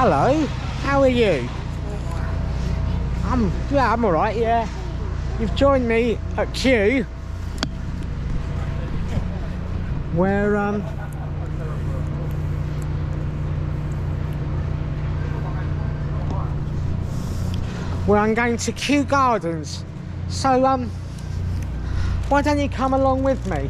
Hello, how are you? I'm alright, yeah. You've joined me at Kew, where I'm going to Kew Gardens. So why don't you come along with me?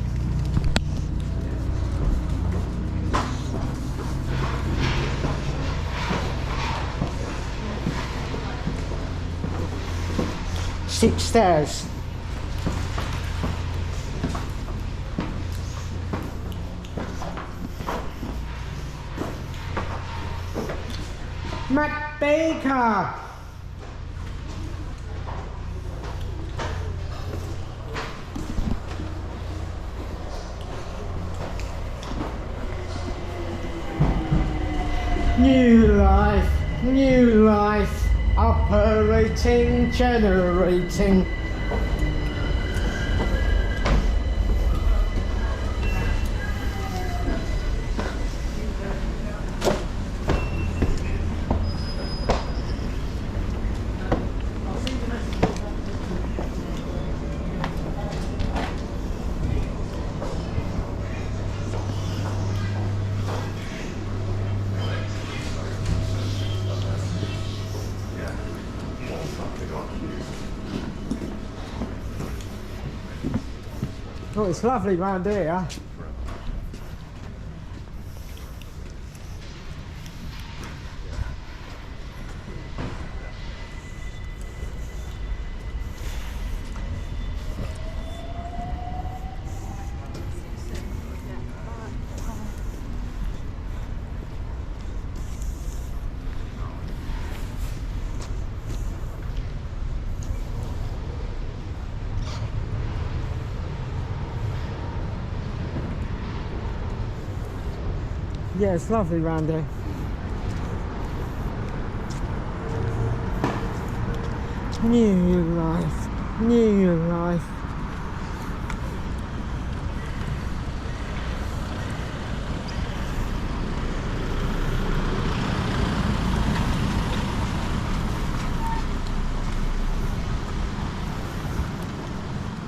Six stairs. Matt Baker. New life, operating, generating. Oh, it's lovely round here. Yeah, it's lovely round here. New life, new life.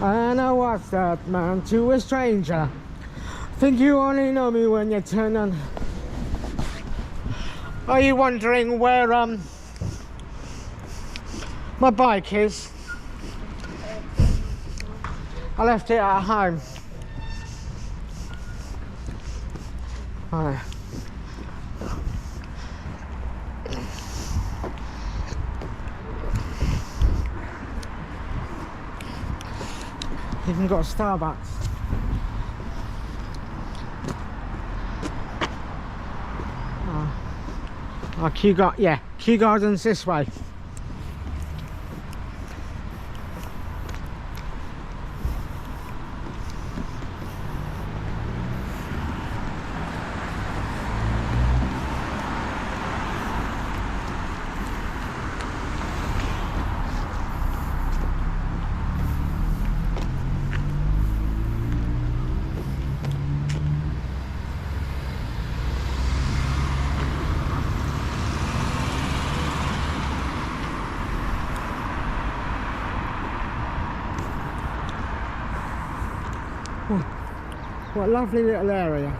And I was that man to a stranger. Think you only know me when you turn on. Are you wondering where my bike is? I left it at home. Right. Even got a Starbucks. Kew Gardens this way. What a lovely little area.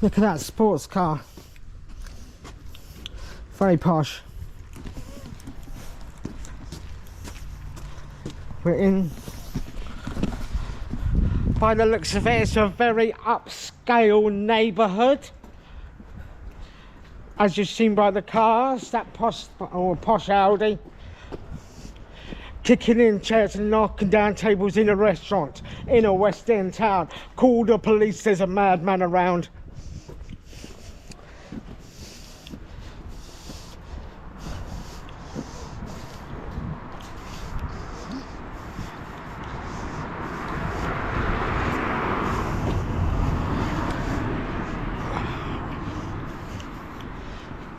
Look at that sports car. Very posh. We're in, by the looks of it, it's a very upscale neighbourhood. As you've seen by the cars, that posh Audi. Kicking in chairs and knocking down tables in a restaurant in a West End town. Call the police, there's a madman around.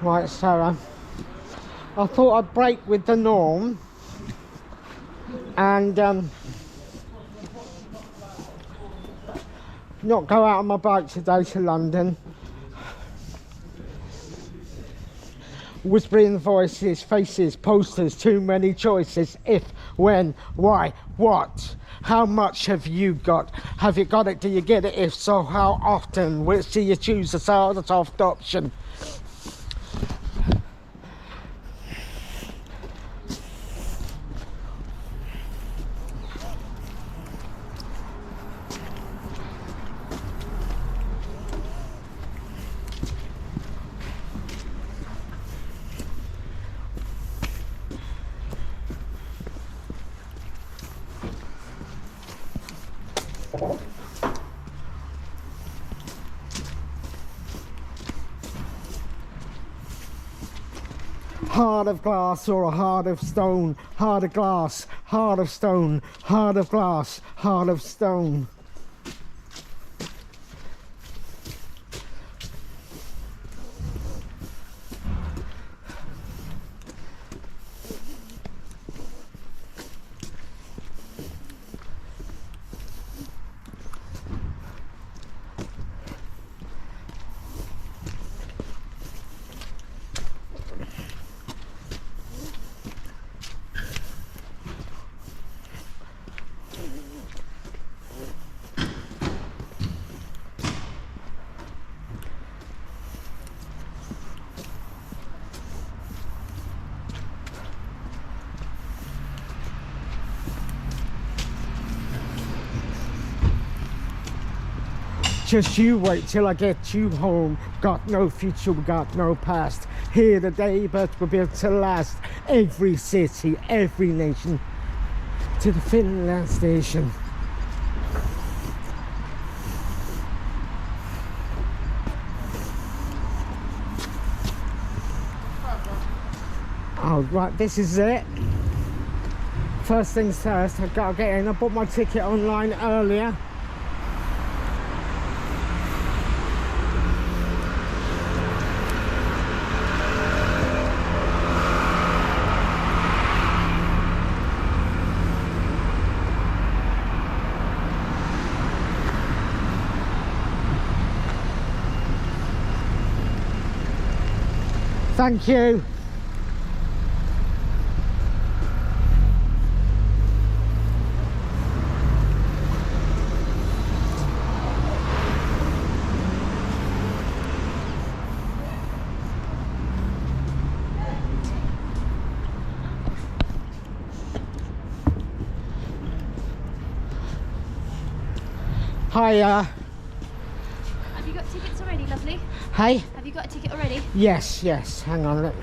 Right, so I thought I'd break with the norm and not go out on my bike today to London. Whispering voices, faces, posters, too many choices. If, when, why, what? How much have you got? Have you got it? Do you get it? If so, how often? Which do you choose? The soft option. Heart of glass or a heart of stone, heart of glass, heart of stone, heart of glass, heart of stone. Just you wait till I get you home. Got no future, got no past. Here today, but we're built to last. Every city, every nation, to the Finland station. Oh, right, this is it. First things first, I've got to get in. I bought my ticket online earlier. Thank you. Hiya. Have you got tickets already, lovely? Hey? Have you got a ticket already? Yes, yes. Hang on.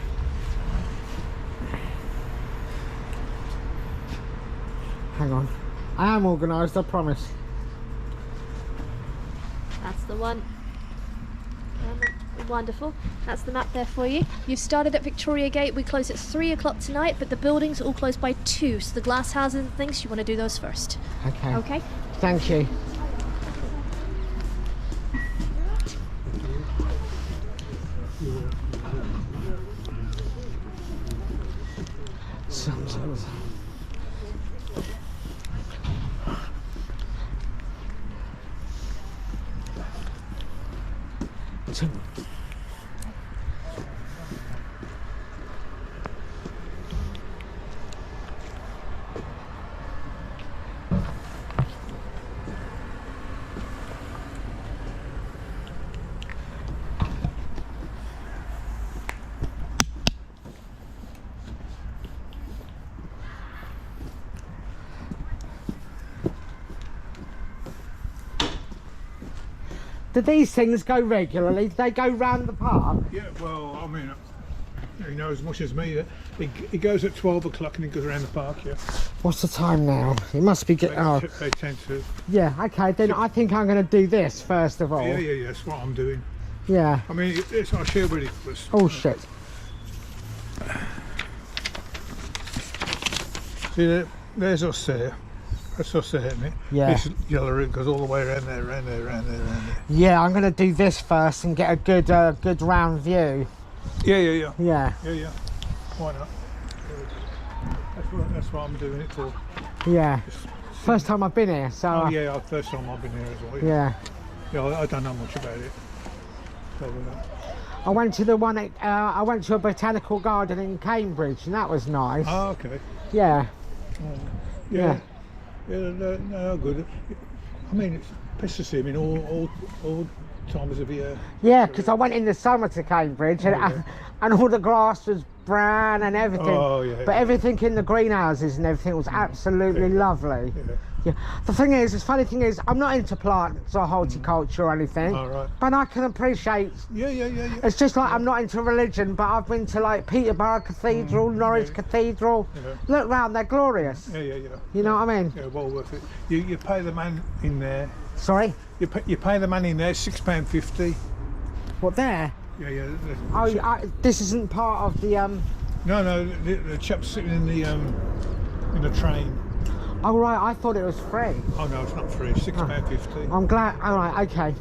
Hang on. I am organised, I promise. That's the one. Wonderful. That's the map there for you. You've started at Victoria Gate. We close at 3 o'clock tonight, but the buildings all close by 2. So the glass houses and things, you want to do those first. Okay. Okay? Thank you. Sometimes. Do these things go regularly? Do they go round the park? Yeah, well, I mean, you know as much as me. It goes at 12 o'clock and it goes around the park, yeah. What's the time now? It must be getting... Oh. They tend to... Yeah, okay, then I think I'm going to do this first of all. Yeah, that's what I'm doing. Yeah. I mean, I'll show you where it was. Oh, shit. See, there's us there. That's us there, isn't it? Yeah. This yellow route goes all the way around there, around there, around there, around there. Yeah, I'm going to do this first and get a good round view. Yeah. Yeah. Why not? That's what I'm doing it for. Yeah. First time I've been here, so... Oh, yeah, first time I've been here as well. Yeah. Yeah, I don't know much about it. So, I went to the one at, I went to a botanical garden in Cambridge, and that was nice. oh, okay. Yeah. Yeah, no, good. I mean, it's best to see him in all times of year. Yeah, because I went in the summer to Cambridge, and all the grass was brown and everything. Oh, yeah. But everything in the greenhouses and everything was absolutely lovely. Yeah. The thing is, the funny thing is, I'm not into plants or horticulture or anything. All right. But I can appreciate. Yeah. It's just like I'm not into religion, but I've been to like Peterborough Cathedral, Norwich Cathedral. Yeah. Look round, they're glorious. Yeah. You know what I mean? Yeah, well worth it. You pay the man in there. Sorry? You pay the man in there £6.50. What, there? Yeah. Oh, this isn't part of the No, the chap sitting in the train. Oh right, I thought it was free. Oh no, it's not free. £6.50. I'm glad. All right, okay.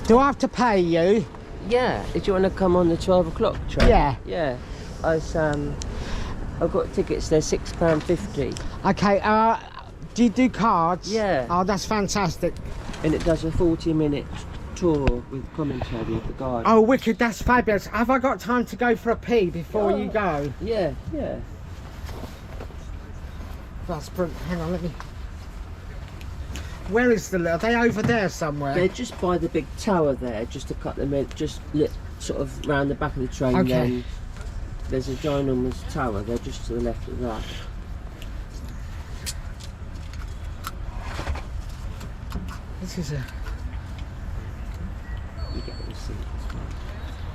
Do I have to pay you? Yeah. Did you want to come on the 12 o'clock train? Yeah. Yeah. I've got tickets. They're £6.50. Okay. Do you do cards? Yeah. Oh, that's fantastic. And it does a 40-minute tour with commentary of the garden. Oh, wicked! That's fabulous. Have I got time to go for a pee before you go? Yeah. That's brilliant. Hang on, let me. Where is are they over there somewhere? They're just by the big tower there, just a couple of minutes, just lit sort of round the back of the train. Okay. Then there's a ginormous tower. They're just to the left of that. This is a. You get the receipt as well.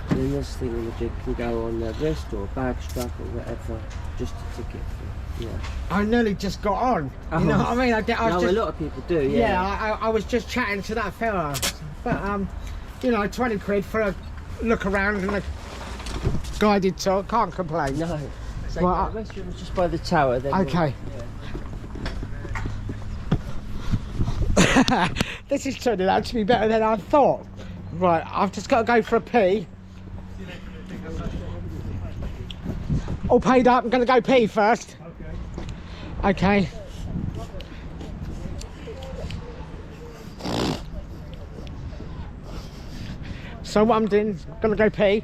And then this thing on the jig can go on their wrist or bag strap or whatever, just a ticket for, yeah. I nearly just got on. You know what I mean? I was No, just, a lot of people do, yeah. Yeah, I was just chatting to that fella, but you know, 20 quid for a look around and a guided tour, can't complain. No. So Well, the restroom's just by the tower. Then Okay. This is turning out to be better than I thought. Right, I've just got to go for a pee. All paid up, I'm going to go pee first. Okay. So what I'm doing, I'm going to go pee.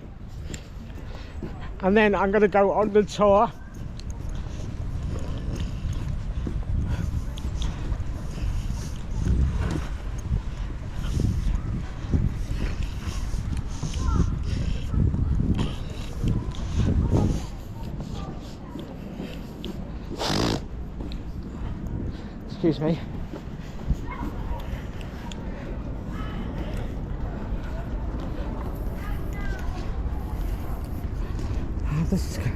And then I'm going to go on the tour. Excuse me. Oh, this is good.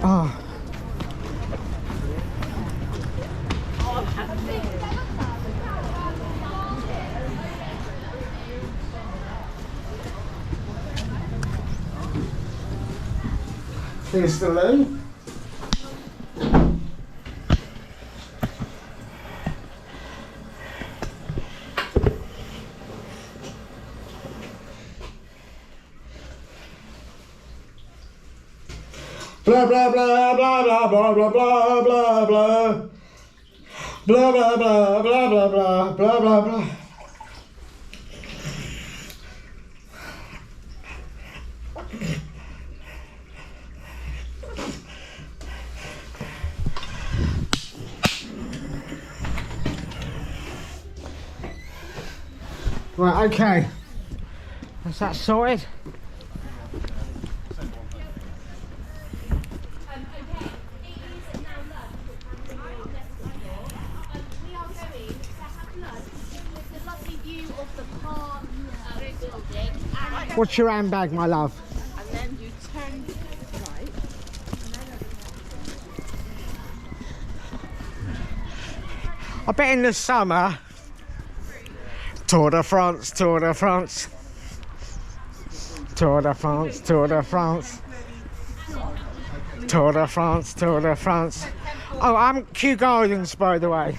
Oh. Here's the loo. Blah blah blah blah blah blah blah blah blah blah blah blah blah blah blah blah blah blah blah. Right, okay. That's that sorted. What's your handbag, my love? And then you turn right. I bet in the summer, Tour de France, Tour de France, Tour de France, Tour de France, Tour de France, Tour de France. Oh, I'm Kew Gardens, by the way.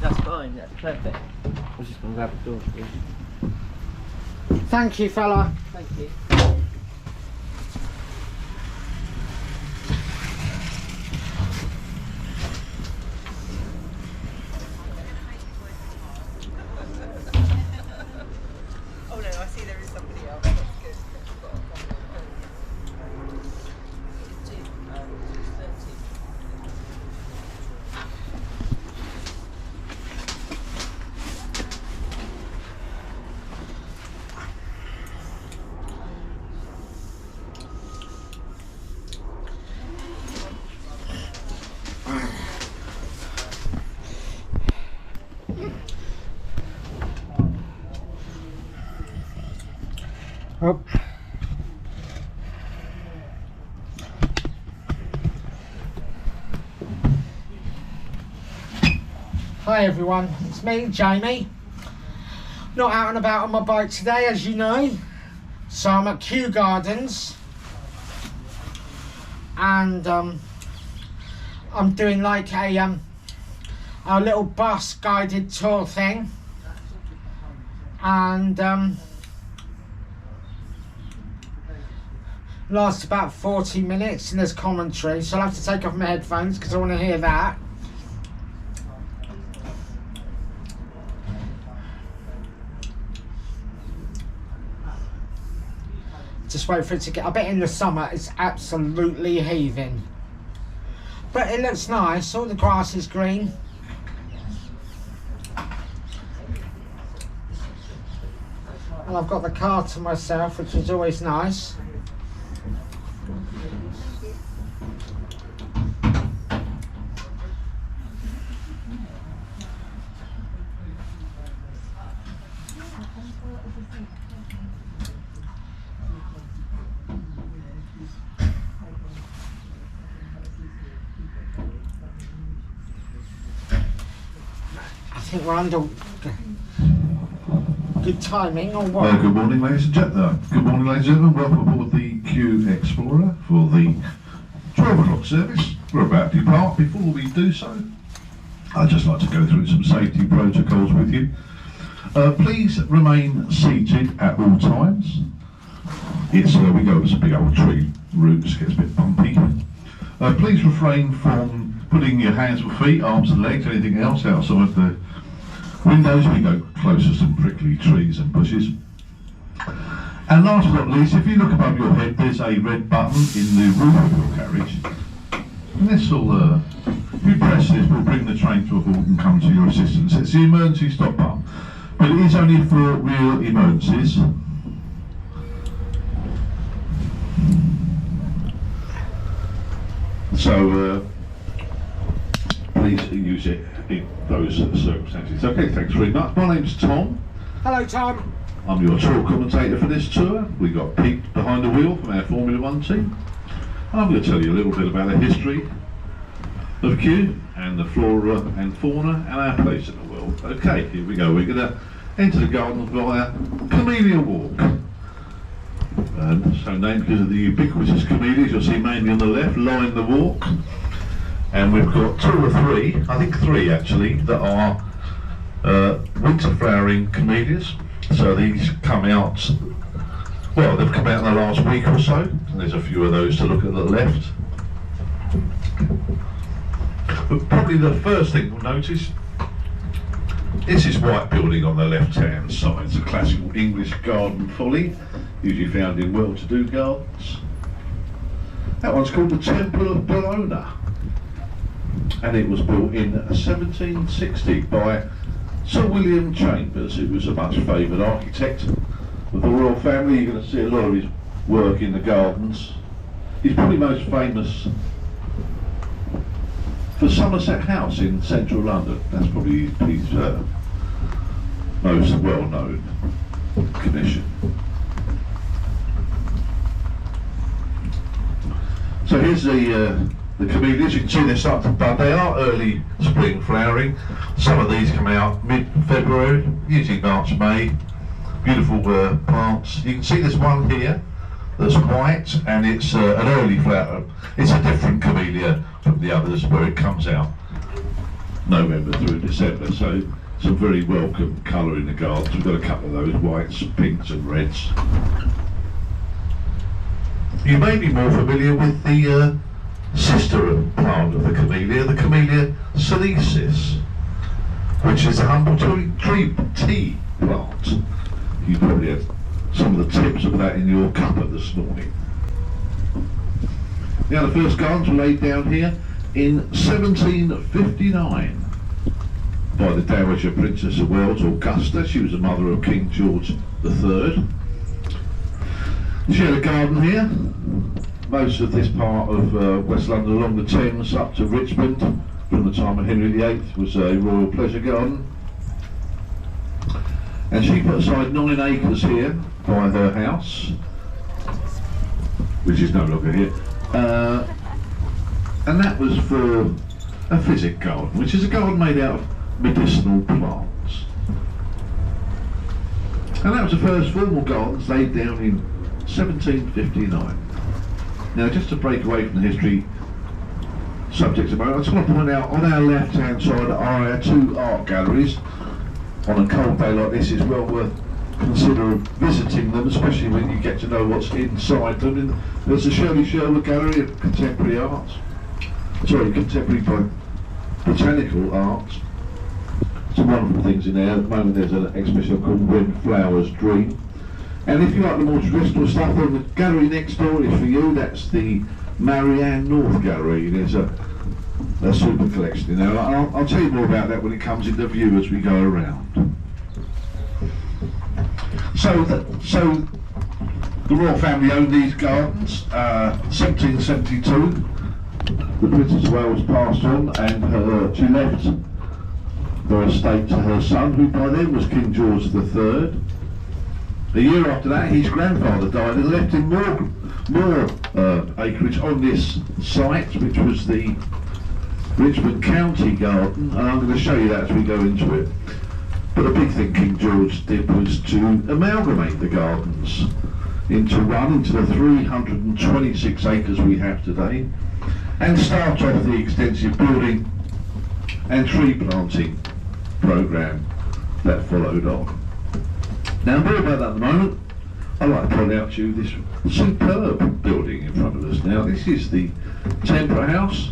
That's fine, that's perfect. I was just going to grab a door for you. Thank you, fella. Thank you. Oh no, I see there is somebody else. That's good. Oh. Hi everyone, it's me, Jamie. Not out and about on my bike today, as you know. So I'm at Kew Gardens. And I'm doing like a little bus guided tour thing. And lasts about 40 minutes and there's commentary, so I'll have to take off my headphones because I want to hear that. Just wait for it to get, I bet in the summer it's absolutely heaving. But it looks nice, all the grass is green. And I've got the car to myself, which is always nice. I think we're under good timing or what? Good morning, ladies and gentlemen. Good morning, ladies and gentlemen. Welcome aboard the Kew Explorer for the 12 o'clock service. We're about to depart. Before we do so, I'd just like to go through some safety protocols with you. Please remain seated at all times. It's we go, it's a big old tree route, it gets a bit bumpy. Please refrain from putting your hands or feet, arms and legs, anything else outside the windows. We go close to some prickly trees and bushes. And last but not least, if you look above your head, there's a red button in the roof of your carriage. And this will, if you press this, will bring the train to a halt and come to your assistance. It's the emergency stop button, but it is only for real emergencies. So please use it in those circumstances. Okay, thanks very much. My name's Tom. Hello, Tom. I'm your tour commentator for this tour. We got Pete behind the wheel from our Formula One team. I'm going to tell you a little bit about the history of Kew and the flora and fauna and our place in the world. Okay, here we go. We're going to enter the garden via Camellia Walk. So named because of the ubiquitous camellias you'll see mainly on the left, line the walk. And we've got two or three, I think three actually, that are winter flowering camellias. So these come out, well, they've come out in the last week or so. And there's a few of those to look at the left. But probably the first thing we'll notice is this white building on the left-hand side. It's a classical English garden folly, usually found in well-to-do gardens. That one's called the Temple of Bologna, and it was built in 1760 by Sir William Chambers, who was a much favoured architect of the royal family. You're going to see a lot of his work in the gardens. He's probably most famous for Somerset House in central London. That's probably his most well-known commission. So here's the camellias. You can see they're starting to bud. They are early spring flowering. Some of these come out mid-February, usually March, May. Beautiful plants. You can see there's one here that's white, and it's an early flower. It's a different camellia from the others where it comes out November through December. So some very welcome colour in the gardens. We've got a couple of those whites, pinks and reds. You may be more familiar with the sister plant of the Camellia sinensis, which is a humble tree tea plant. You probably had some of the tips of that in your cuppa this morning. Now the first gardens were laid down here in 1759 by the Dowager Princess of Wales, Augusta. She was the mother of King George III. She had a garden here. Most of this part of West London along the Thames up to Richmond from the time of Henry VIII was a royal pleasure garden. And she put aside 9 acres here by her house, which is no longer here. And that was for a physic garden, which is a garden made out of medicinal plants. And that was the first formal gardens laid down in 1759. Now, just to break away from the history subjects a moment, I just want to point out on our left-hand side are our 2 art galleries. On a cold day like this, it's well worth considering visiting them, especially when you get to know what's inside them. And there's the Shirley Sherwood Gallery of Contemporary Art, Contemporary Botanical Art. Some wonderful things in there. At the moment there's an exhibition called When Flowers Dream. And if you like the more traditional stuff, then the gallery next door is for you. That's the Marianne North Gallery. There's a super collection in there. I'll tell you more about that when it comes into view as we go around. So the royal family owned these gardens. 1772, the Princess of Wales passed on, and she left her estate to her son, who by then was King George III. A year after that, his grandfather died and left him more acreage on this site, which was the Richmond County Garden, and I'm going to show you that as we go into it. But the big thing King George did was to amalgamate the gardens into the 326 acres we have today, and start off the extensive building and tree planting programme that followed on. Now, more about that at the moment. I'd like to point out to you this superb building in front of us now. This is the Tempera House,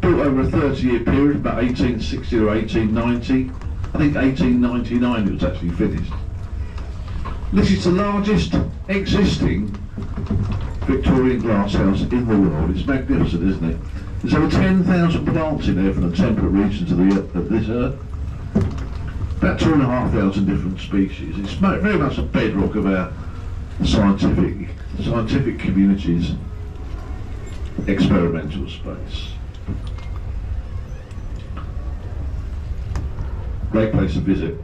built over a 30-year period, about 1860 to 1890. I think 1899 it was actually finished. This is the largest existing Victorian glasshouse in the world. It's magnificent, isn't it? There's over 10,000 plants in there from the temperate regions of this earth. About 2,500 different species. It's very much a bedrock of our scientific communities. experimental space. Great place to visit.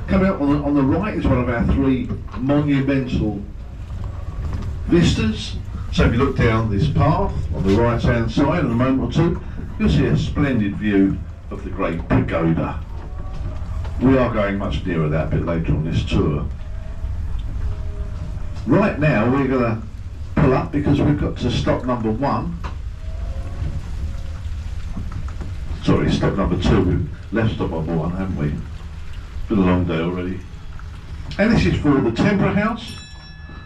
Coming up on the right is one of our three monumental vistas. So if you look down this path on the right hand side in a moment or two, you'll see a splendid view of the Great Pagoda. We are going much nearer that a bit later on this tour. Right now we're going to pull up because we've got to stop number 1. Sorry, stop number 2. We've left stop number 1, haven't we? Been a long day already. And this is for the Tempera House,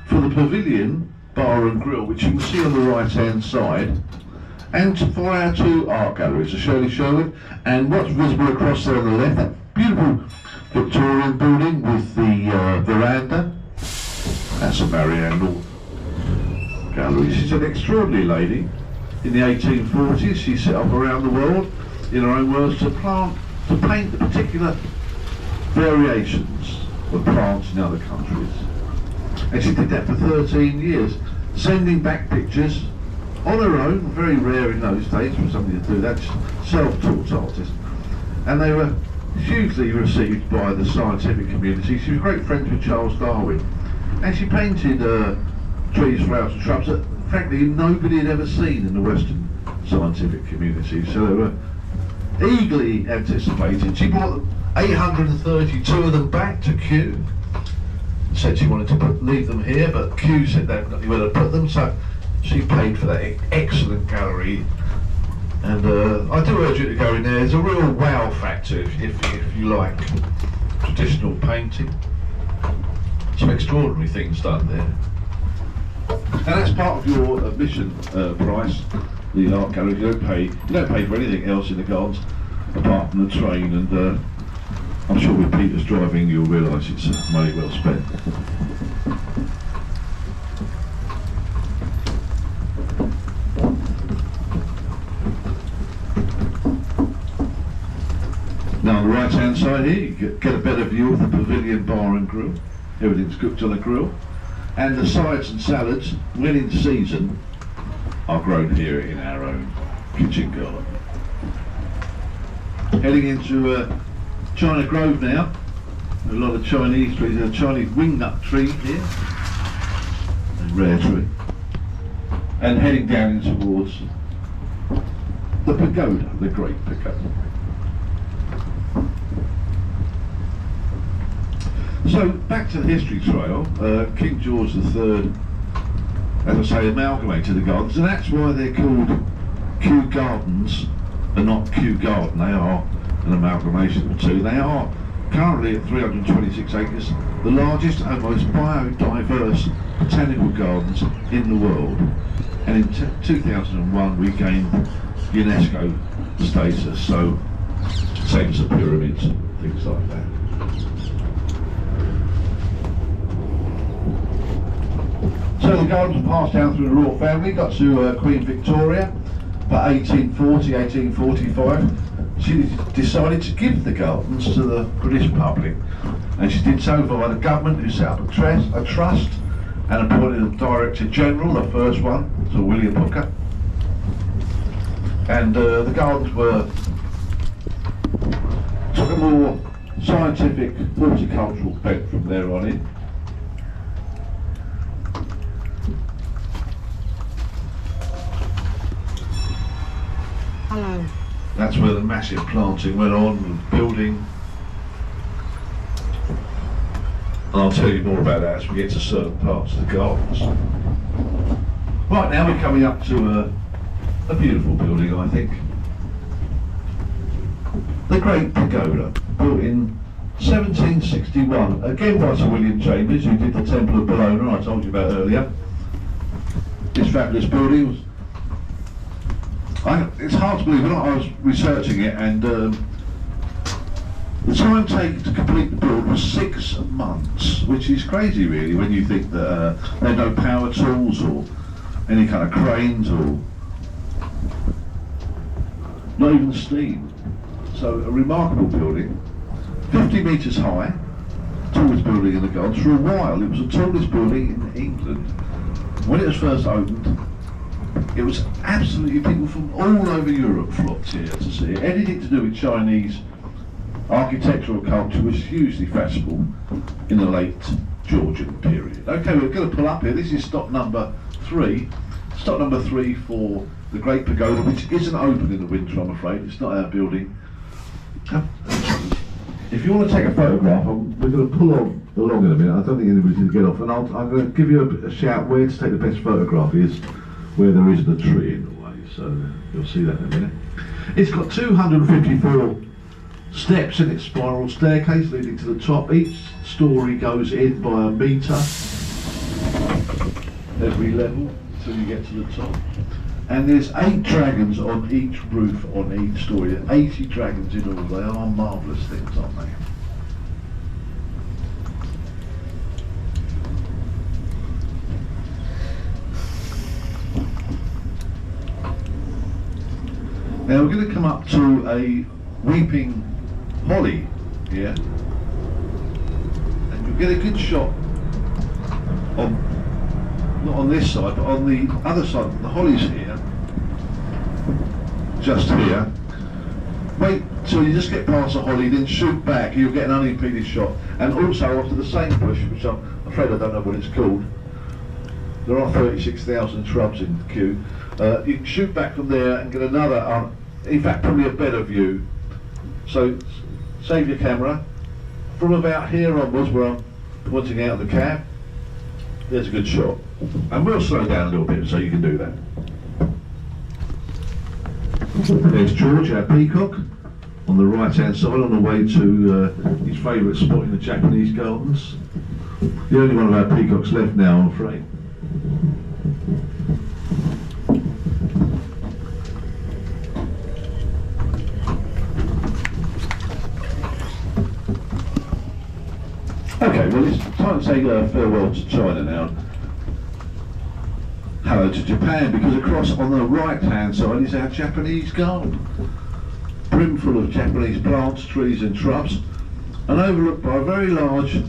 for the Pavilion Bar and Grill, which you can see on the right hand side, and for our 2 art galleries, the Shirley Sherwood, and what's visible across there on the left, that beautiful Victorian building with the veranda. That's a Marianne North gallery. She's an extraordinary lady. In the 1840s, she set up around the world, in her own words, to paint the particular variations of plants in other countries. And she did that for 13 years, sending back pictures on her own, very rare in those days for somebody to do that, self-taught artist. And they were hugely received by the scientific community. She was great friends with Charles Darwin. And she painted trees, flowers and shrubs that frankly nobody had ever seen in the Western scientific community. So they were eagerly anticipated. She brought 832 of them back to Kew. Said she wanted to leave them here, but Kew said they'd not anywhere to put them, so she paid for that excellent gallery. And I do urge you to go in there. There's a real wow factor if you like traditional painting. Some extraordinary things done there. And that's part of your admission price, the art gallery. You don't pay for anything else in the gardens apart from the train, and I'm sure with Peter's driving you'll realise it's money well spent. Now on the right hand side here you get a better view of the Pavilion Bar and Grill. Everything's cooked on a grill. And the sides and salads, when in season, are grown here in our own kitchen garden. Heading into China Grove now. A lot of Chinese trees. There's a Chinese wingnut tree here. A rare tree. And heading down in towards the pagoda, the Great Pagoda. So back to the history trail. King George III, as I say, amalgamated the gardens, and that's why they're called Kew Gardens and not Kew Garden. They are an amalgamation of the two. They are currently at 326 acres, the largest and most biodiverse botanical gardens in the world. And in 2001 we gained UNESCO status, so same as the pyramids, things like that. So the gardens were passed down through the royal family, got to Queen Victoria, by 1840, 1845. She decided to give the gardens to the British public, and she did so via the government, who set up a trust and appointed a Director General, the first one, Sir William Hooker. And the gardens took a more scientific horticultural bent from there on in. Hello. That's where the massive planting went on, and building. And I'll tell you more about that as we get to certain parts of the gardens. Right now we're coming up to a beautiful building, I think. The Great Pagoda, built in 1761, again by Sir William Chambers, who did the Temple of Bologna I told you about earlier. This fabulous building was, it's hard to believe, when I was researching it, and the time taken to complete the build was 6 months, which is crazy really when you think that there are no power tools or any kind of cranes or not even steam. So a remarkable building, 50 metres high, tallest building in the gardens. For a while it was the tallest building in England. When it was first opened it was absolutely people from all over Europe flocked here to see it. Anything to do with Chinese architectural culture was hugely fashionable in the late Georgian period. Okay, we're going to pull up here. This is stop number 3. Stop number 3 for the Great Pagoda, which isn't open in the winter, I'm afraid. It's not our building. If you want to take a photograph, we're going to pull on along in a minute. I don't think anybody's going to get off, and I'm going to give you a shout where to take the best photograph is where there isn't a tree in the way, so you'll see that in a minute. It's got 254 steps in its spiral staircase leading to the top. Each story goes in by a metre every level until you get to the top. And there's 8 dragons on each roof on each story. 80 dragons in all. They are marvellous things, aren't they? Now we're going to come up to a weeping holly here, and you'll get a good shot on, not on this side, but on the other side. The holly's here, just here. Wait till you just get past the holly, then shoot back, you'll get an unimpeded shot. And also after the same bush, which I'm afraid I don't know what it's called, there are 36,000 shrubs in Kew. You can shoot back from there and get another, in fact probably a better view. So save your camera. From about here onwards, where I'm pointing out the cab, there's a good shot. And we'll slow down a little bit so you can do that. There's George, our peacock, on the right hand side on the way to his favourite spot in the Japanese gardens. The only one of our peacocks left now, I'm afraid. Okay, well it's time to say farewell to China now. Hello to Japan, because across on the right hand side is our Japanese garden. Brimful of Japanese plants, trees and shrubs, and overlooked by a very large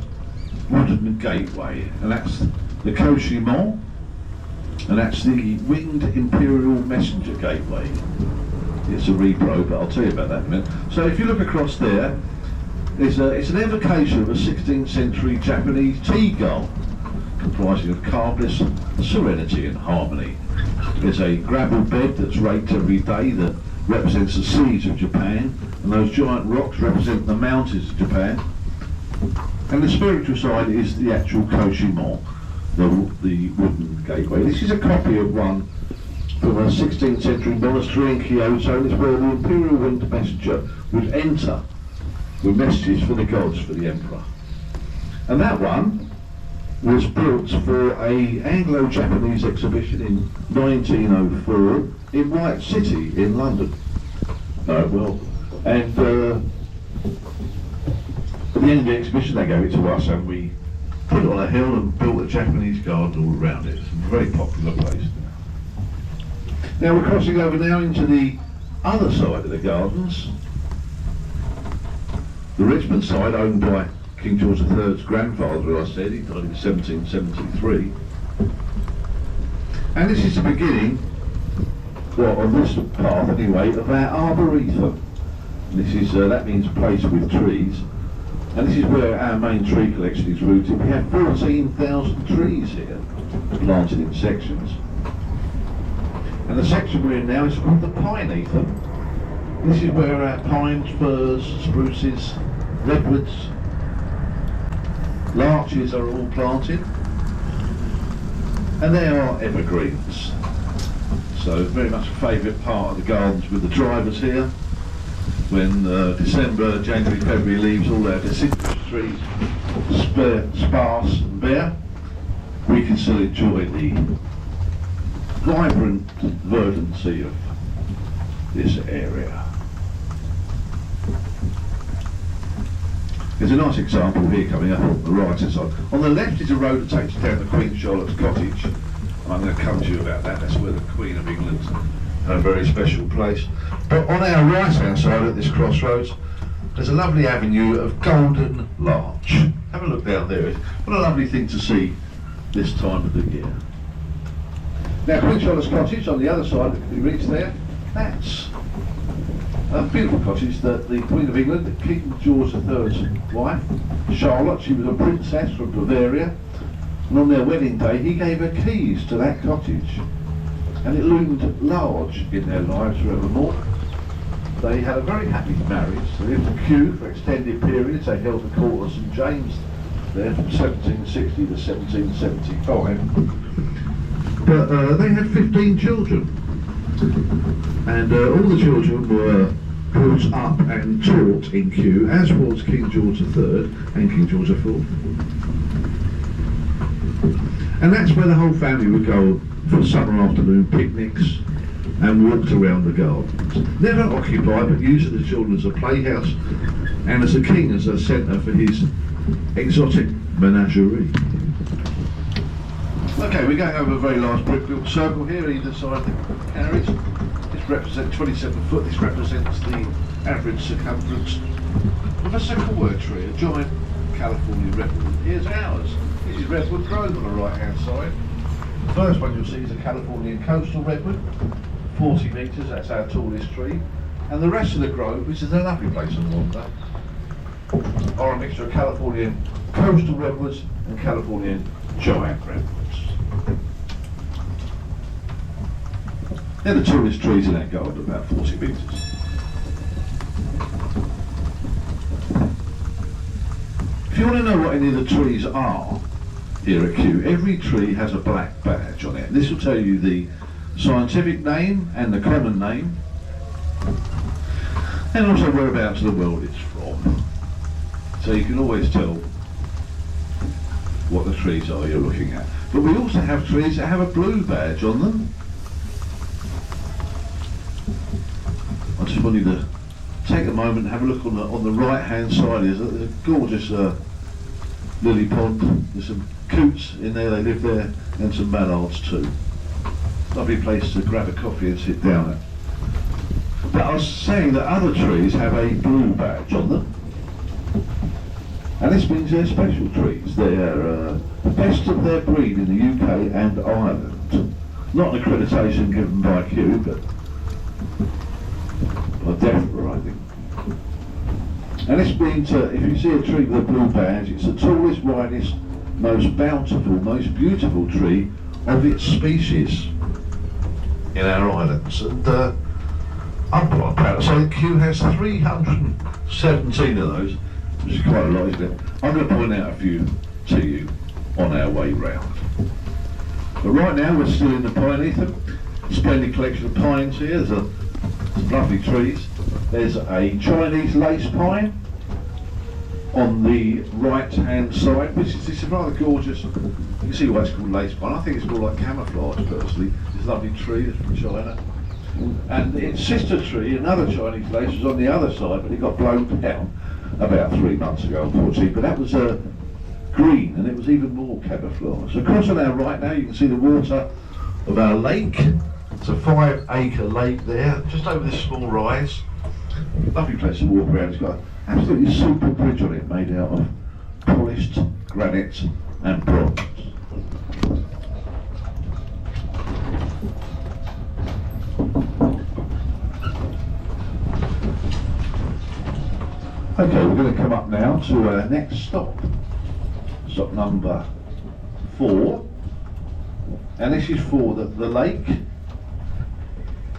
wooden gateway, and that's the Koshimon, and that's the Winged Imperial Messenger Gateway. It's a repro, but I'll tell you about that in a minute. So if you look across there, it's an evocation of a 16th century Japanese tea garden, comprising of calmness, serenity and harmony. There's a gravel bed that's raked every day that represents the seas of Japan, and those giant rocks represent the mountains of Japan. And the spiritual side is the actual Koshimon, the wooden gateway. This is a copy of one from a 16th century monastery in Kyoto, and it's where the Imperial Winged Messenger would enter with messages for the gods, for the emperor. And that one was built for a Anglo-Japanese exhibition in 1904 in White City in London. And at the end of the exhibition they gave it to us, and we put it on a hill and built a Japanese garden all around it. It's a very popular place. Now we're crossing over now into the other side of the gardens. The Richmond side, owned by King George III's grandfather, as I said. He died in 1773. And this is the beginning, well, on this path anyway, of our arboretum. This is, that means place with trees. And this is where our main tree collection is rooted. We have 14,000 trees here, planted in sections. And the section we're in now is called the Pineathum. This is where our pines, firs, spruces, redwoods, larches are all planted, and they are evergreens. So very much a favourite part of the gardens with the drivers here. When December, January, February leaves all our deciduous trees sparse and bare, we can still enjoy the vibrant verdancy of this area. There's a nice example here coming up on the right hand side. On the left is a road that takes you down to Queen Charlotte's Cottage. I'm going to come to you about that. That's where the Queen of England had a very special place. But on our right hand side at this crossroads, there's a lovely avenue of golden larch. Have a look down there. What a lovely thing to see this time of the year. Now Queen Charlotte's Cottage on the other side, if you reach there, that's a beautiful cottage that the Queen of England, King George III's wife, Charlotte, she was a princess from Bavaria, and on their wedding day he gave her keys to that cottage, and it loomed large in their lives forevermore. They had a very happy marriage. They lived in Kew for extended periods. They held the court of St James there from 1760 to 1775. But they had 15 children, and all the children were brought up and taught in Kew, as was King George III and King George IV. And that's where the whole family would go for summer afternoon picnics and walked around the gardens. Never occupied, but used the children as a playhouse and as a king as a centre for his exotic menagerie. Okay, we're going over a very large brick built circle here, either side of the carriage. This represents 27 foot, this represents the average circumference of a sequoia tree, a giant California redwood. Here's ours. This is Redwood Grove on the right hand side. The first one you'll see is a Californian coastal redwood, 40 metres, that's our tallest tree. And the rest of the grove, which is a lovely place to wander, are a mixture of Californian coastal redwoods and Californian giant redwoods. They're the tallest trees in that garden, about 40 metres. If you want to know what any of the trees are here at Kew, every tree has a black badge on it. This will tell you the scientific name and the common name, and also whereabouts of the world it's from. So you can always tell what the trees are you're looking at. But we also have trees that have a blue badge on them. I just want you to take a moment and have a look on the right hand side. There's a gorgeous lily pond. There's some coots in there, they live there, and some mallards too. Lovely place to grab a coffee and sit down at. But I was saying that other trees have a blue badge on them, and this means they're special trees. They're the best of their breed in the UK and Ireland. Not an accreditation given by Kew, but by DEFRA, I think. And this means if you see a tree with a blue badge, it's the tallest, widest, most bountiful, most beautiful tree of its species in our islands. And I'm quite proud to say that Kew has 317 of those, which is quite a lot, isn't it? I'm going to point out a few to you on our way round. But right now we're still in the pine heath. Splendid collection of pines here. There's some lovely trees. There's a Chinese lace pine on the right hand side, which is this rather gorgeous. You can see why it's called lace pine. I think it's more like camouflage personally. This lovely tree that's from China. And its sister tree, another Chinese lace, was on the other side, but it got blown down about 3 months ago, unfortunately. But that was green, and it was even more camouflage. Across on our right now, you can see the water of our lake. It's a 5-acre lake there, just over this small rise. Lovely place to walk around. It's got an absolutely super bridge on it, made out of polished granite and bronze. Okay, we're going to come up now to our next stop. Stop number 4. And this is for the lake,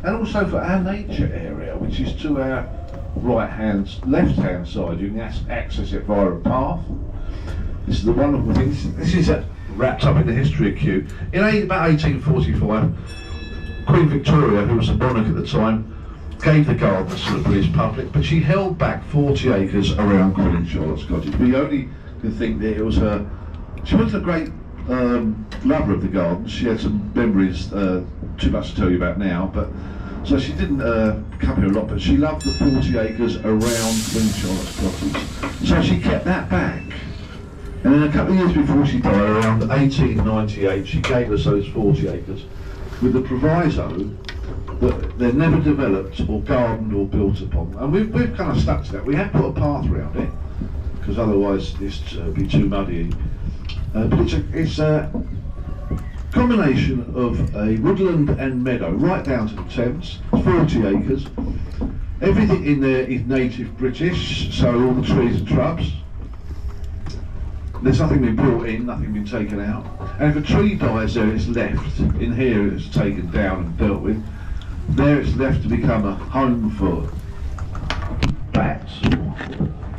and also for our nature area, which is to our left-hand side. You can access it via a path. This is the wonderful thing. This is wrapped up in the history of Kew. In about 1845, Queen Victoria, who was the monarch at the time, gave the gardens to the British public, but she held back 40 acres around Queen Charlotte's Cottage. We only can think that it was her. She wasn't a great lover of the gardens. She had some memories, too much to tell you about now, but so she didn't come here a lot, but she loved the 40 acres around Queen Charlotte's Cottage. So she kept that back. And then a couple of years before she died, around 1898, she gave us those 40 acres with the proviso that they're never developed or gardened or built upon. And we've kind of stuck to that. We have put a path around it, because otherwise it'd be too muddy. But it's Combination of a woodland and meadow right down to the Thames. It's 40 acres. Everything in there is native British, so all the trees and shrubs. There's nothing been brought in, nothing been taken out. And if a tree dies there, it's left. In here, it's taken down and dealt with. There, it's left to become a home for bats,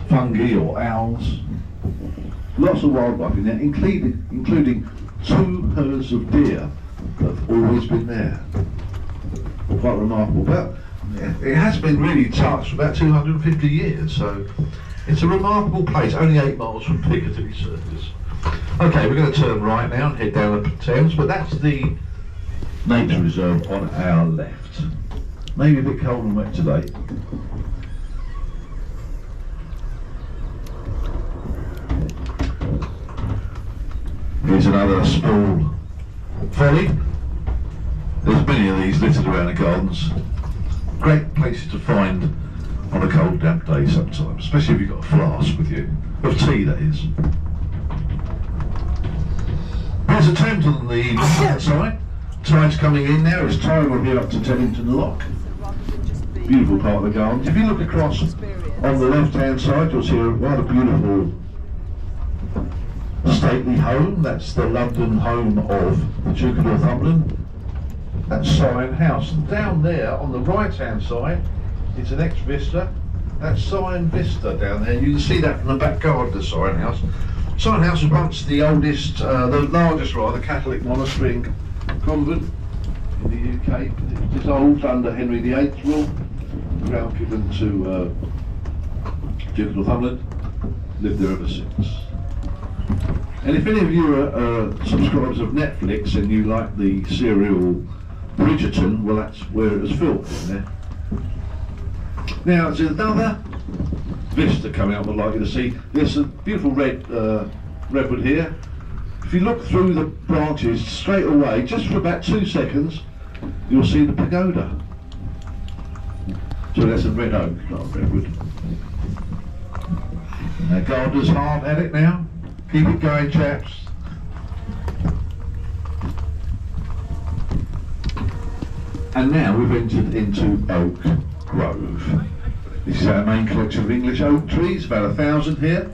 fungi or owls. Lots of wildlife in there, including 2 herds of deer that have always been there. Quite remarkable. But it has been really touched for about 250 years, so it's a remarkable place, only 8 miles from Piccadilly Circus. Okay, we're going to turn right now and head down the Thames, but that's the nature reserve on our left. Maybe a bit cold and wet today. Here's another small folly. There's many of these littered around the gardens. Great places to find on a cold damp day sometimes, especially if you've got a flask with you, of tea that is. There's a Thames on the left side. Tide's coming in now, it's tide will be up to Teddington Lock. Beautiful part of the gardens. If you look across on the left hand side, you'll see a rather beautiful stately home. That's the London home of the Duke of Northumberland. That's Sion House. And down there on the right hand side is the next vista. That's Sion Vista down there. You can see that from the back garden of Sion House. Sion House was once the oldest, the largest rather, Catholic monastery and convent in the UK. It was dissolved under Henry VIII's rule. Ground given to Duke of Northumberland. Lived there ever since. And if any of you are subscribers of Netflix and you like the serial Bridgerton, well, that's where it was filmed in there. Now, there's another vista coming up I'd like you to see. There's a beautiful redwood here. If you look through the branches straight away, just for about 2 seconds, you'll see the pagoda. So that's a red oak, not a redwood. Now, gardener's hard at it now. Keep it going, chaps. And now we've entered into Oak Grove. This is our main collection of English oak trees, about 1,000 here.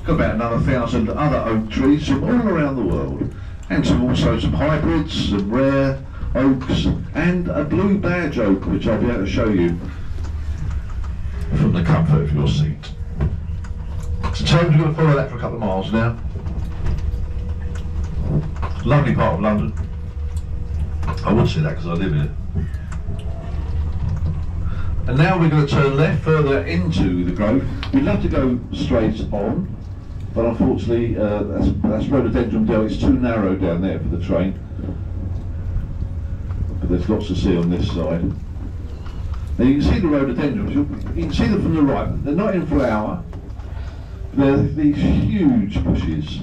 Got about another 1,000 other oak trees from all around the world. And also some hybrids, some rare oaks, and a blue badge oak, which I'll be able to show you from the comfort of your seat. So Thames, we're going to follow that for a couple of miles now. Lovely part of London. I would say that because I live here. And now we're going to turn left further into the grove. We'd love to go straight on, but unfortunately that's rhododendron dell. It's too narrow down there for the train. But there's lots to see on this side. Now you can see the rhododendrons. You can see them from the right. They're not in flower. They're these huge bushes.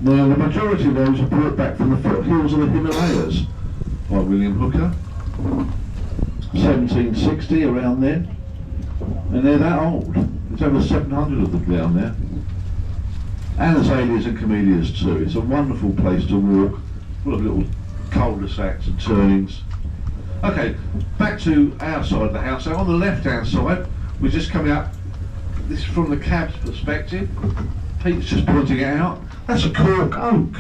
Now the majority of those are brought back from the foothills of the Himalayas by William Hooker. 1760, around then, and they're that old. There's over 700 of them down there, and azaleas and camellias too. It's a wonderful place to walk, full of little cul-de-sacs and turnings. Okay, back to our side of the house. So on the left-hand side, we're just coming up. This is from the cab's perspective. Pete's just pointing it out. That's a cork oak.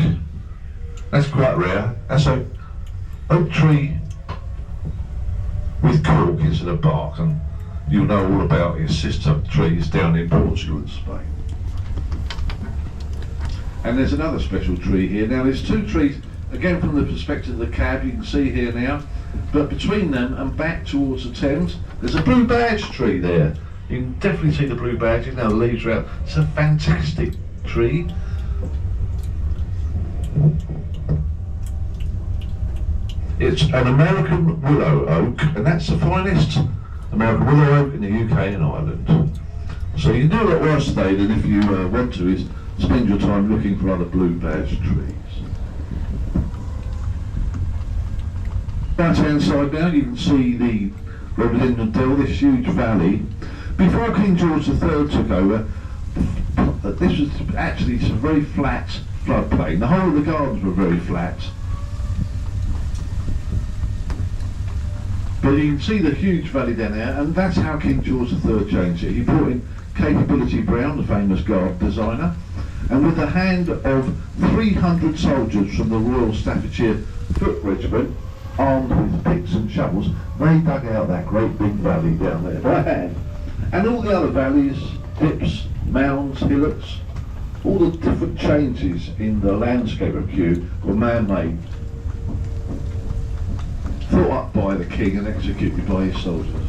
That's quite rare. That's a oak tree with cork instead of bark, and you'll know all about his sister trees down in Portugal and Spain. And there's another special tree here. Now there's 2 trees, again from the perspective of the cab, you can see here now, but between them and back towards the Thames, there's a blue badge tree there. You can definitely see the blue badges, now the leaves are out. It's a fantastic tree. It's an American willow oak, and that's the finest American willow oak in the UK and Ireland. So you can do a lot worse today than if you want to, is spend your time looking for other blue badge trees. Right hand side now, you can see the rhododendron dell, this huge valley. Before King George III took over, this was actually some very flat floodplain. The whole of the gardens were very flat. But you can see the huge valley down there, and that's how King George III changed it. He brought in Capability Brown, the famous garden designer, and with the hand of 300 soldiers from the Royal Staffordshire Foot Regiment, armed with picks and shovels, they dug out that great big valley down there by hand. And all the other valleys, dips, mounds, hillocks, all the different changes in the landscape of Kew were man-made, thought up by the king and executed by his soldiers.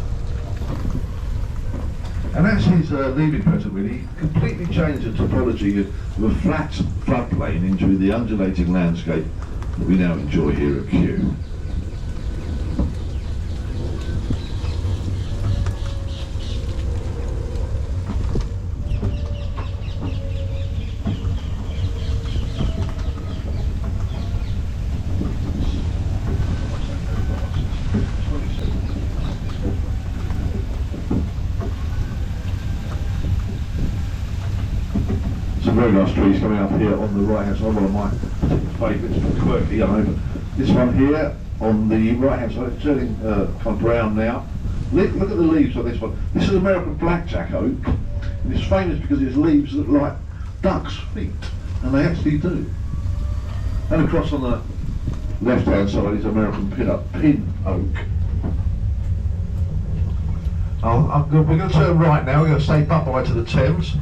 And that's his leaving present really. He completely changed the topology of a flat floodplain into the undulating landscape that we now enjoy here at Kew. Very nice trees coming up here on the right hand side, one of my favourites, quirky, I know, but this one here on the right hand side, it's turning kind of brown now. Look at the leaves on this one. This is American blackjack oak, and it's famous because its leaves look like ducks' feet, and they actually do. And across on the left hand side is American pin oak. We're going to turn right now, we're going to stay up away to the Thames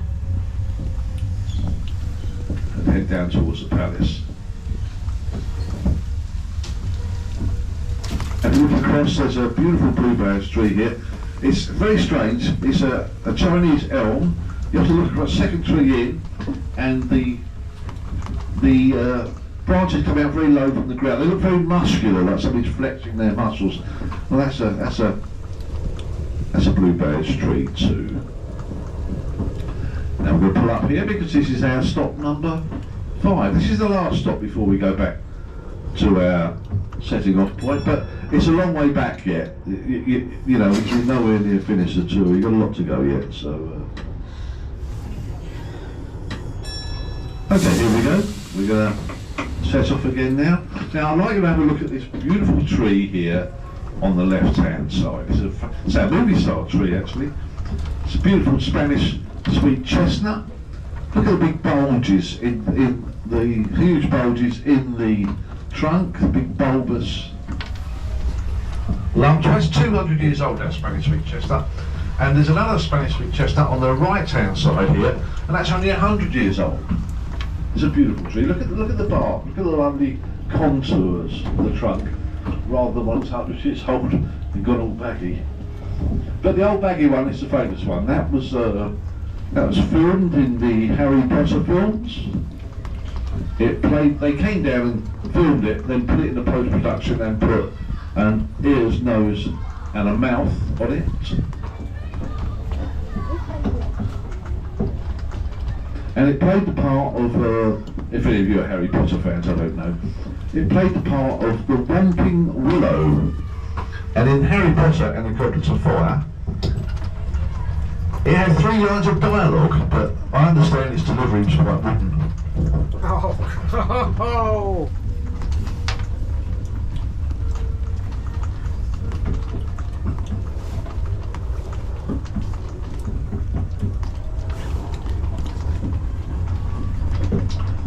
and head down towards the palace. And look across, there's a beautiful blueberry tree here. It's very strange, it's a Chinese elm. You have to look across, second tree in, and the branches come out very low from the ground. They look very muscular, like somebody's flexing their muscles. Well, that's a blueberry tree too. Now we're going to pull up here because this is our stop number 5. This is the last stop before we go back to our setting off point, but it's a long way back yet. You know, we're nowhere near finished the tour. We've got a lot to go yet, so... Okay, here we go. We're going to set off again now. Now I'd like you to have a look at this beautiful tree here on the left-hand side. It's a movie-style tree, actually. It's a beautiful Spanish sweet chestnut. Look at the big bulges in the huge bulges in the trunk, the big bulbous lump. That's 200 years old, that Spanish sweet chestnut. And there's another Spanish sweet chestnut on the right-hand side here, and that's only 100 years old. It's a beautiful tree. Look at the bark. Look at the lovely contours of the trunk, rather than one that's 100 years old and gone all baggy. But the old baggy one is the famous one. That was filmed in the Harry Potter films. They came down and filmed it, then put it in the post-production and put an ears, nose and a mouth on it. And it played the part of, if any of you are Harry Potter fans, I don't know, it played the part of the Whomping Willow. And in Harry Potter and the Goblets of Fire, it had 3 lines of dialogue, but I understand its delivery was quite wooden. Oh.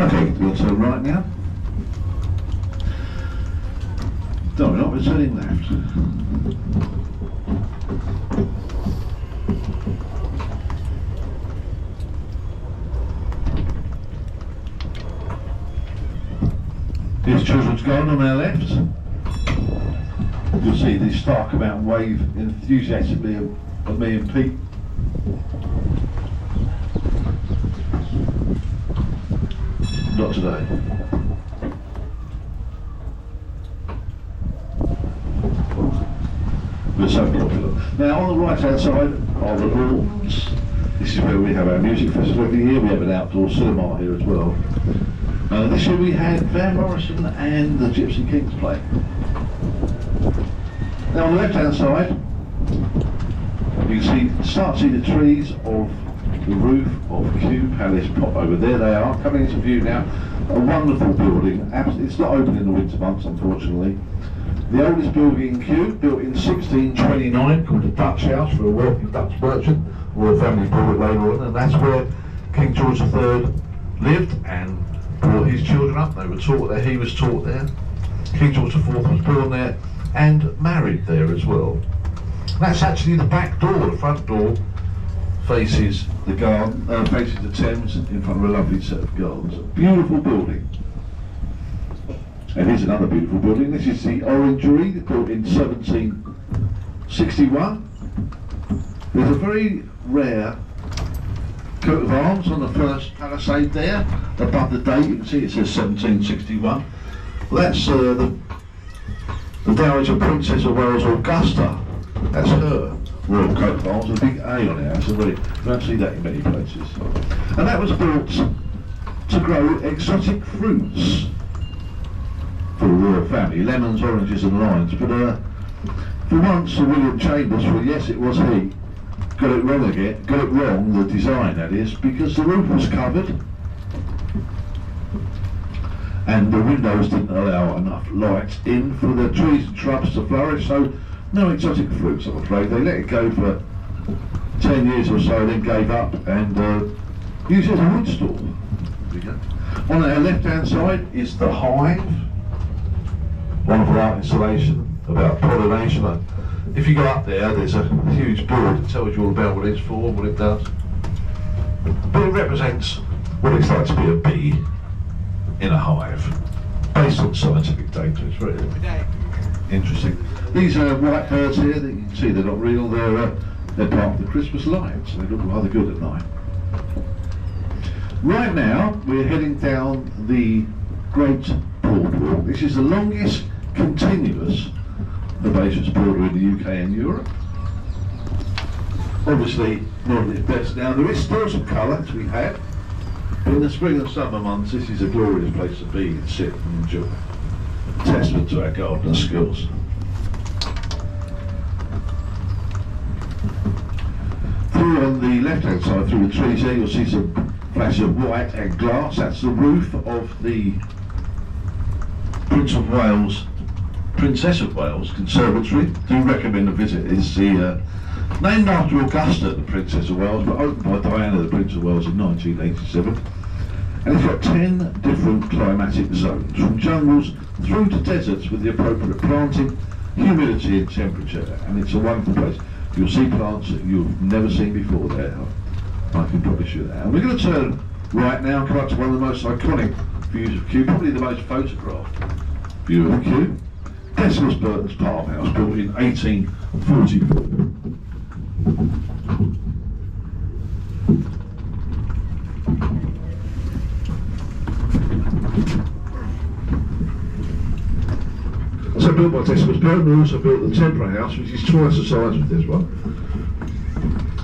Okay, we'll turn right now. No, we're not, we're turning left. Here's Children's Garden on our left. You'll see the Stark Mountain wave enthusiastically of me and Pete. Not today. We're so popular. Now on the right hand side are the lawns. This is where we have our music festival every year. We have an outdoor cinema here as well. This year we had Van Morrison and the Gypsy Kings play. Now on the left hand side, you can start to see the trees of the roof of Kew Palace pop over. There they are, coming into view now. A wonderful building. It's not open in the winter months, unfortunately. The oldest building in Kew, built in 1629, called the Dutch House for a wealthy Dutch merchant. Royal family bought it later on, and that's where King George III lived and brought his children up. They were taught there, he was taught there. King George IV was born there and married there as well. That's actually the back door. The front door faces the garden, faces the Thames in front of a lovely set of gardens. A beautiful building. And here's another beautiful building. This is the Orangery, built in 1761. There's a very rare coat of arms on the first palisade there. Above the date, you can see it says 1761. Well, that's the Dowager Princess of Wales Augusta. That's her royal coat of arms with a big A on it. So you don't see that in many places. And that was built to grow exotic fruits for the royal family, lemons, oranges and limes. But for once, Sir William Chambers, well yes it was he, got it wrong again, got it wrong, the design that is, because the roof was covered and the windows didn't allow enough light in for the trees and shrubs to flourish, so no exotic fruits, I'm afraid. They let it go for 10 years or so, then gave up and used it as a wood store. On our left hand side is the hive, wonderful art installation about pollination. If you go up there, there's a huge board that tells you all about what it's for, what it does. But it represents what it's like to be a bee in a hive, based on scientific data. It's very interesting. These are white birds here that you can see they're not real, they're part of the Christmas lights. They look rather good at night. Right now, we're heading down the Great Boardwalk. This is the longest continuous herbaceous border in the UK and Europe. Obviously, not at its best now. There is still some colour to be had, but in the spring and summer months, this is a glorious place to be and sit and enjoy. Testament to our gardener skills. Through on the left-hand side, through the trees here, you'll see some flashes of white and glass. That's the roof of the Princess of Wales Conservatory. Do recommend a visit. It's the named after Augusta, the Princess of Wales, but opened by Diana, the Prince of Wales, in 1987. And it's got 10 different climatic zones, from jungles through to deserts with the appropriate planting, humidity and temperature. And it's a wonderful place. You'll see plants that you've never seen before there. I can promise you that. And we're going to turn right now and come up to one of the most iconic views of Kew, probably the most photographed view of Kew. Decimus Burton's farmhouse, built in 1844. So built by Decimus Burton, we also built the Temperate House, which is twice the size of this one,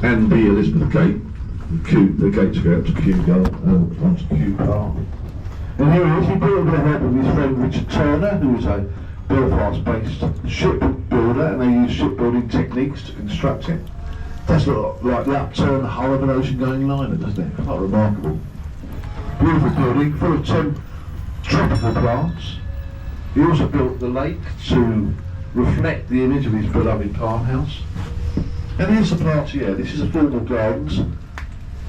and the Elizabeth Gate, the gate to go out to Kew onto Kew Park. And here he is. He built with the help of his friend Richard Turner, who is a Belfast-based shipbuilder, and they use shipbuilding techniques to construct it. Does look like the upturned hull of an ocean-going liner, doesn't it? Quite remarkable. Beautiful building, full of 10 tropical plants. He also built the lake to reflect the image of his beloved farmhouse. And here's the plants here. This is a formal gardens.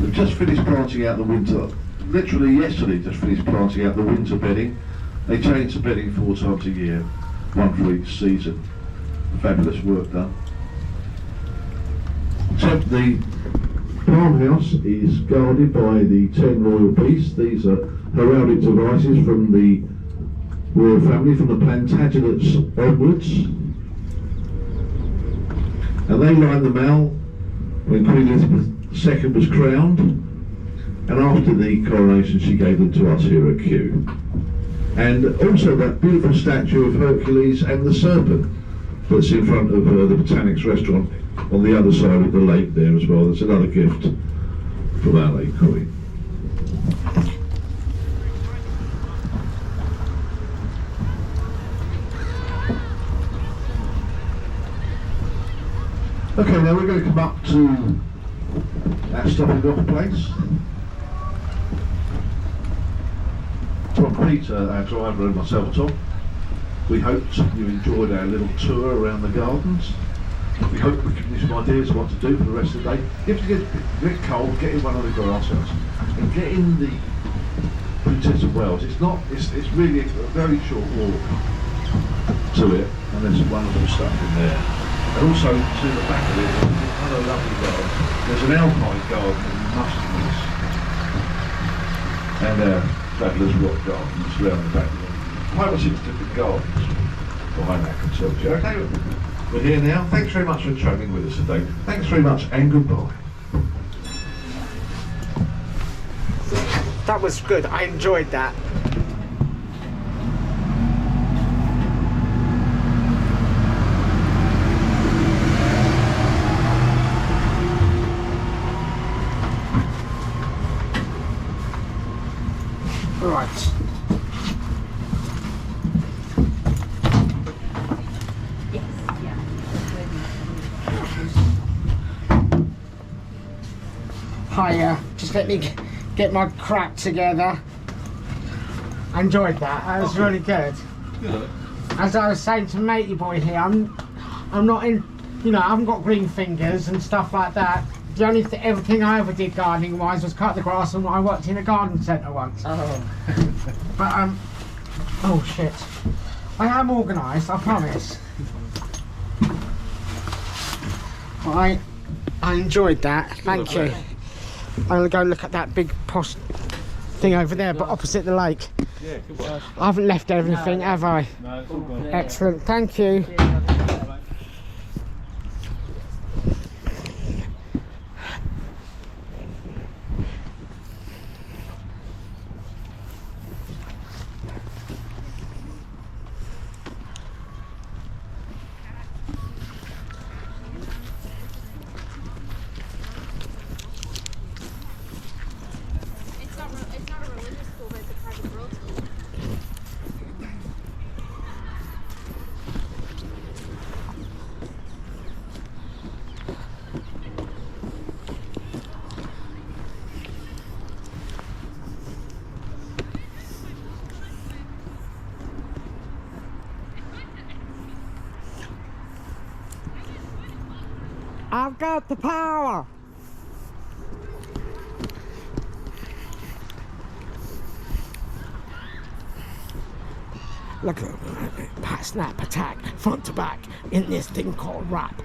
We've just finished planting out the winter. Literally yesterday, just finished planting out the winter bedding. They change the bedding 4 times a year, one for each season. Fabulous work done. So the farmhouse is guarded by the 10 royal beasts. These are heraldic devices from the royal family, from the Plantagenets onwards. And they line the mall when Queen Elizabeth II was crowned. And after the coronation, she gave them to us here at Kew. And also that beautiful statue of Hercules and the serpent that's in front of the Botanics restaurant on the other side of the lake there as well. That's another gift from our late Queen. Okay, now we're going to come up to our stopping off place. Tom Peter, our driver, and myself, Tom. We hoped you enjoyed our little tour around the gardens. We hope we can give you some ideas of what to do for the rest of the day. If it gets a bit cold, get in one of the grass houses and get in the Princess of Wales. It's really a very short walk to it, and there's wonderful stuff in there. And also to the back of it, there's another lovely garden. There's an alpine garden that you must miss. And fabulous rock gardens around the back of them. 5 or 6 different gardens behind that conservatory. Okay, we're here now. Thanks very much for travelling with us today. Thanks very much and goodbye. That was good. I enjoyed that. Right. Hiya. Just let me get my crap together. I enjoyed that. That was really good. As I was saying to matey boy here, I'm not in, you know, I haven't got green fingers and stuff like that. The only everything I ever did gardening wise was cut the grass, and I worked in a garden centre once. Oh. But oh shit, I am organised, I promise. I enjoyed that. Thank you. I'm gonna go look at that big posh thing over there, but opposite the lake. Yeah, good one. I haven't left everything, have I? No, it's all gone. Excellent, thank you. It's not a religious school, but it's a private girls' school. I've got the power. Look at pat, snap, attack, front to back in this thing called rap.